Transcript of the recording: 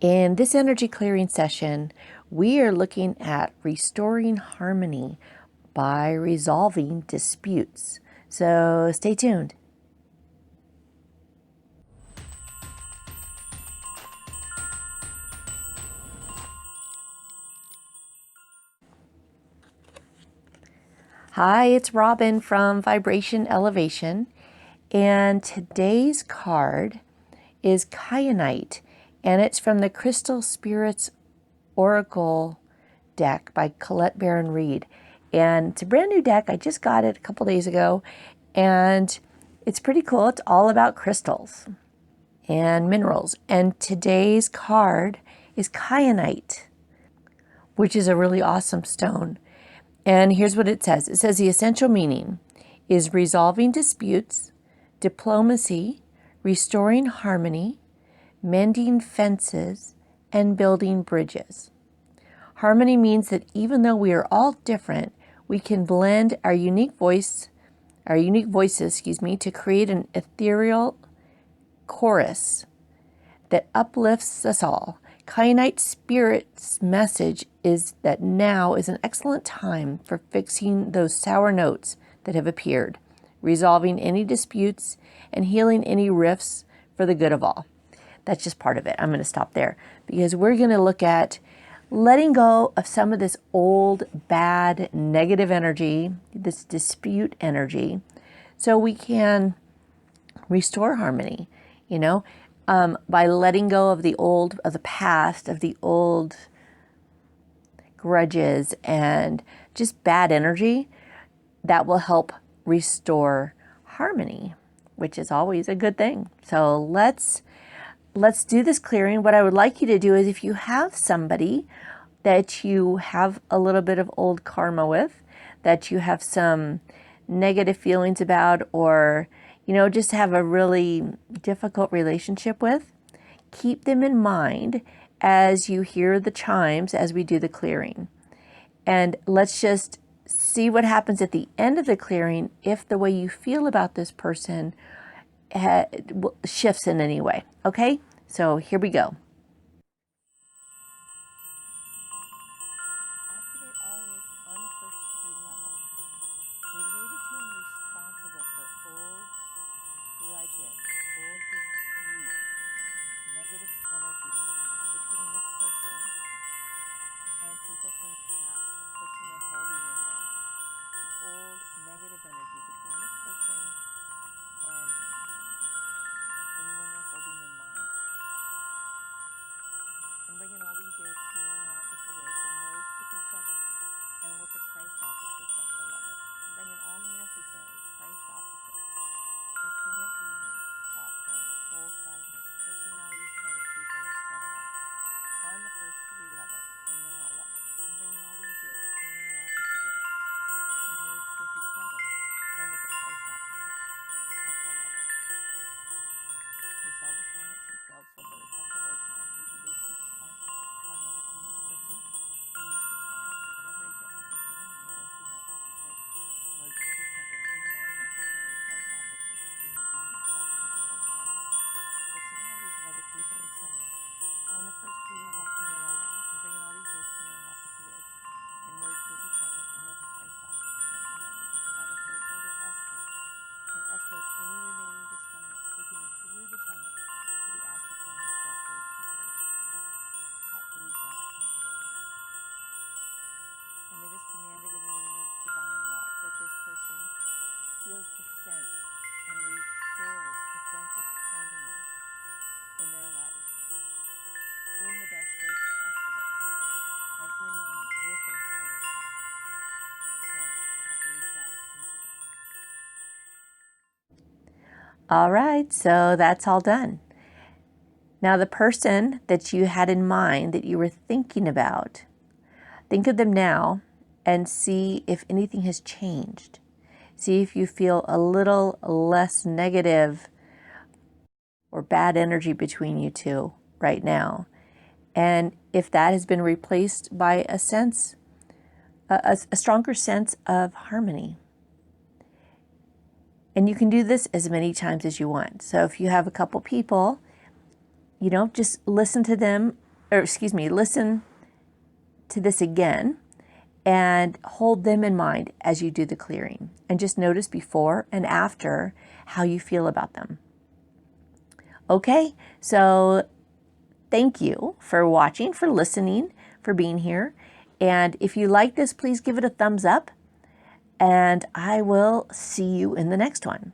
In this energy clearing session, we are looking at restoring harmony by resolving disputes. So stay tuned. Hi, it's Robin from Vibration Elevation, and today's card is Kyanite, and it's from the Crystal Spirits Oracle deck by Colette Baron Reed. And it's a brand new deck. I just got it a couple days ago, and it's pretty cool. It's all about crystals and minerals. And today's card is Kyanite, which is a really awesome stone. And here's what it says. It says the essential meaning is resolving disputes, diplomacy, restoring harmony, mending fences, and building bridges. Harmony means that even though we are all different, we can blend our unique voices, to create an ethereal chorus that uplifts us all. Kyanite Spirit's message is that now is an excellent time for fixing those sour notes that have appeared, resolving any disputes, and healing any rifts for the good of all. That's just part of it. I'm going to stop there because we're going to look at letting go of some of this old, bad, negative energy, this dispute energy, so we can restore harmony, by letting go of the old, of the past, of the old grudges and just bad energy. That will help restore harmony, which is always a good thing. So let's do this clearing. What I would like you to do is, if you have somebody that you have a little bit of old karma with, that you have some negative feelings about, or just have a really difficult relationship with, keep them in mind as you hear the chimes as we do the clearing. And let's just see what happens at the end of the clearing if the way you feel about this person shifts in any way. Okay? So here we go. Activate all rigs on the first 3 levels related to and responsible for old grudges, old disputes, negative energy between this person and people from the past, the person they're holding in mind. Old negative energy between this person and anyone they're holding in mind. And bring in all these ids, mirror and opposite ids, and merge with each other and with the Christ opposites at the level. And bring in all necessary Christ opposites and clean up demons, thought forms, soul fragments, personalities of other people, etc. on the first 3 levels and then all levels. And bring in all these ids, mirror opposite ids, and merge with each other and with the Christ opposites at the level. Resolve the scarnets and 12 silver reflector orbs and activate the age responsible for the karma between this person and these discarnates, and whatever age or active given the male and female opposites merge with each other and bring in all necessary Christ opposites, clean up demons, thought forms, soul fragments, personalities of other people, etc. on the first 3 levels and then all levels, and bring in all these ids, mirror opposite ids, and merge with each other and with the Christ opposites at the levels, and provide a 3rd order escort and escort any remaining discarnates, taking them through the tunnel to the astral planes justly deserved now. Asia into them. And it is commanded in the name of divine love that this person feels the sense and restores a sense of harmony in their life in the best way possible and in line with their higher self. Now, Asia into them. All right, so that's all done. Now, the person that you had in mind, that you were thinking about, think of them now and see if anything has changed. See if you feel a little less negative or bad energy between you two right now. And if that has been replaced by a sense, a stronger sense of harmony. And you can do this as many times as you want. So if you have a couple people, just listen to them or excuse me, listen to this again and hold them in mind as you do the clearing. And just notice before and after how you feel about them. Okay, so thank you for watching, for listening, for being here. And if you like this, please give it a thumbs up. And I will see you in the next one.